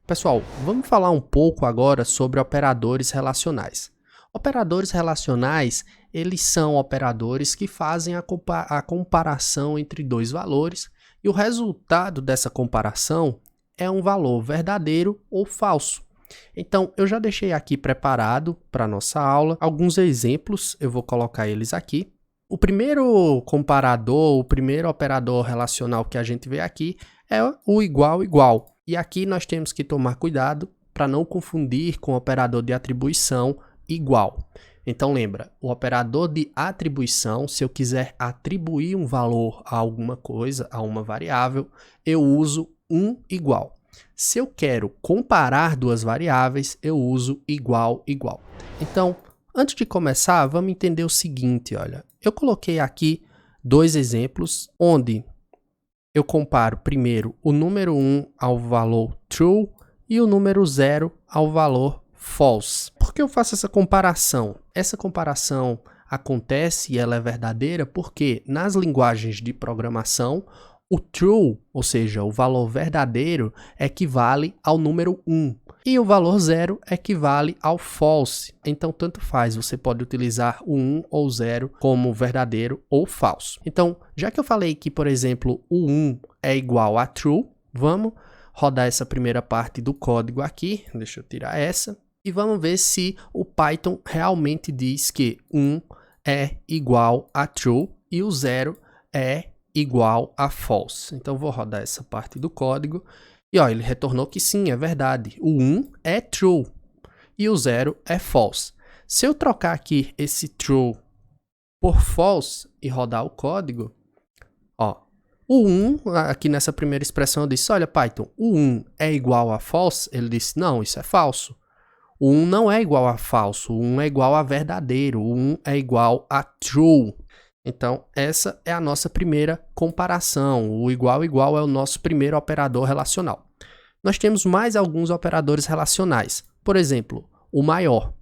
Pessoal, vamos falar um pouco agora sobre operadores relacionais. Operadores relacionais, eles são operadores que fazem a comparação entre dois valores e o resultado dessa comparação é um valor verdadeiro ou falso. Então, eu já deixei aqui preparado para a nossa aula alguns exemplos, eu vou colocar eles aqui. O primeiro comparador, o primeiro operador relacional que a gente vê aqui é o igual igual. E aqui nós temos que tomar cuidado para não confundir com o operador de atribuição igual. Então lembra, o operador de atribuição, se eu quiser atribuir um valor a alguma coisa, a uma variável, eu uso um igual. Se eu quero comparar duas variáveis, eu uso igual igual. Então, antes de começar, vamos entender o seguinte, olha. Eu coloquei aqui dois exemplos onde eu comparo primeiro o número 1 ao valor true e o número 0 ao valor false. Por que eu faço essa comparação? Essa comparação acontece e ela é verdadeira porque nas linguagens de programação, o true, ou seja, o valor verdadeiro, equivale ao número 1. E o valor 0 equivale ao false. Então, tanto faz, você pode utilizar o 1 ou 0 como verdadeiro ou falso. Então, já que eu falei que, por exemplo, o 1 é igual a true, vamos rodar essa primeira parte do código aqui. Deixa eu tirar essa. E vamos ver se o Python realmente diz que 1 é igual a true e o 0 é igual a false. Então, vou rodar essa parte do código. E ó, ele retornou que sim, é verdade. O 1 é true e o 0 é false. Se eu trocar aqui esse true por false e rodar o código, ó, o 1, aqui nessa primeira expressão eu disse, olha Python, o 1 é igual a false? Ele disse, não, isso é falso. O 1 não é igual a falso, o 1 é igual a verdadeiro, o 1 é igual a true. Então, essa é a nossa primeira comparação. O igual igual é o nosso primeiro operador relacional. Nós temos mais alguns operadores relacionais. Por exemplo, o maior.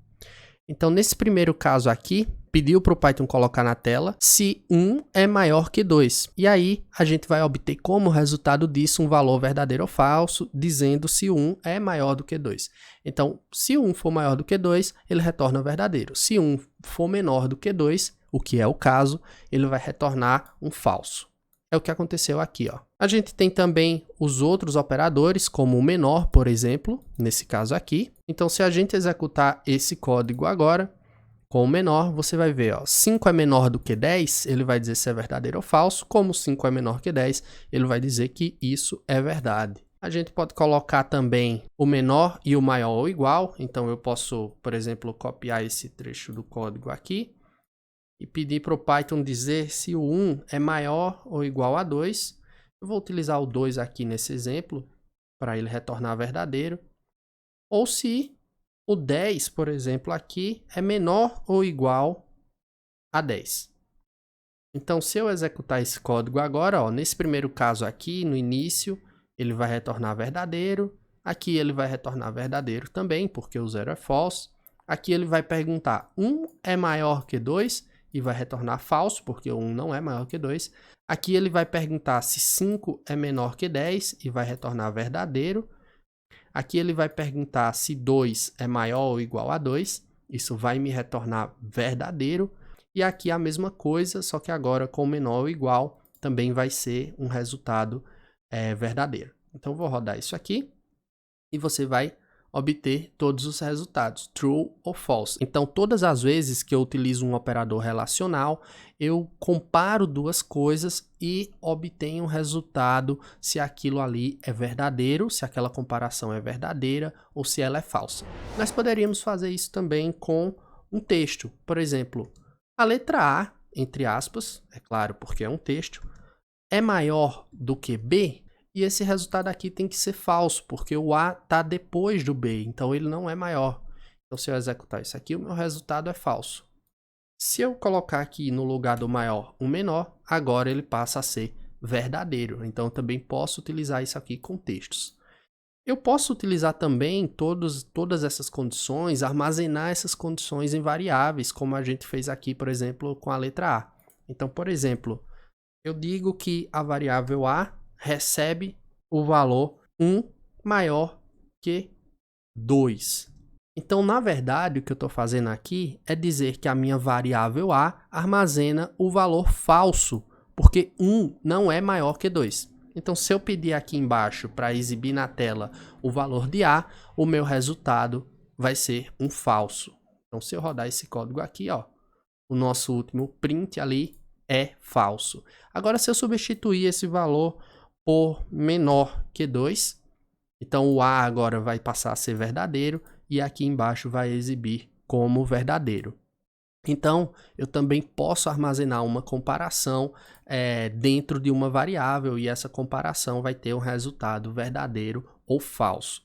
Então, nesse primeiro caso aqui, pediu para o Python colocar na tela se 1 é maior que 2. E aí, a gente vai obter como resultado disso um valor verdadeiro ou falso, dizendo se 1 é maior do que 2. Então, se 1 for maior do que 2, ele retorna verdadeiro. Se 1 for menor do que 2, o que é o caso, ele vai retornar um falso. É o que aconteceu aqui, ó. A gente tem também os outros operadores, como o menor, por exemplo, nesse caso aqui. Então, se a gente executar esse código agora, com o menor, você vai ver, ó, 5 é menor do que 10, ele vai dizer se é verdadeiro ou falso. Como 5 é menor que 10, ele vai dizer que isso é verdade. A gente pode colocar também o menor e o maior ou igual. Então, eu posso, por exemplo, copiar esse trecho do código aqui e pedir para o Python dizer se o 1 é maior ou igual a 2. Eu vou utilizar o 2 aqui nesse exemplo, para ele retornar verdadeiro. Ou se o 10, por exemplo, aqui é menor ou igual a 10. Então, se eu executar esse código agora, ó, nesse primeiro caso aqui, no início, ele vai retornar verdadeiro. Aqui ele vai retornar verdadeiro também, porque o 0 é false. Aqui ele vai perguntar, 1 é maior que 2? E vai retornar falso, porque o 1 não é maior que 2. Aqui ele vai perguntar se 5 é menor que 10 e vai retornar verdadeiro. Aqui ele vai perguntar se 2 é maior ou igual a 2. Isso vai me retornar verdadeiro. E aqui a mesma coisa, só que agora com menor ou igual também vai ser um resultado verdadeiro. Então vou rodar isso aqui e você vai obter todos os resultados, true ou false. Então, todas as vezes que eu utilizo um operador relacional, eu comparo duas coisas e obtenho um resultado se aquilo ali é verdadeiro, se aquela comparação é verdadeira ou se ela é falsa. Nós poderíamos fazer isso também com um texto. Por exemplo, a letra A, entre aspas, é claro porque é um texto, é maior do que B? E esse resultado aqui tem que ser falso, porque o A está depois do B, então ele não é maior. Então, se eu executar isso aqui, o meu resultado é falso. Se eu colocar aqui no lugar do maior um menor, agora ele passa a ser verdadeiro. Então, eu também posso utilizar isso aqui com textos. Eu posso utilizar também todas essas condições, armazenar essas condições em variáveis, como a gente fez aqui, por exemplo, com a letra A. Então, por exemplo, eu digo que a variável A recebe o valor 1 maior que 2. Então, na verdade, o que eu estou fazendo aqui é dizer que a minha variável A armazena o valor falso, porque 1 não é maior que 2. Então, se eu pedir aqui embaixo para exibir na tela o valor de A, o meu resultado vai ser um falso. Então, se eu rodar esse código aqui, ó, o nosso último print ali é falso. Agora, se eu substituir esse valor por menor que 2, então o A agora vai passar a ser verdadeiro e aqui embaixo vai exibir como verdadeiro. Então, eu também posso armazenar uma comparação dentro de uma variável e essa comparação vai ter um resultado verdadeiro ou falso.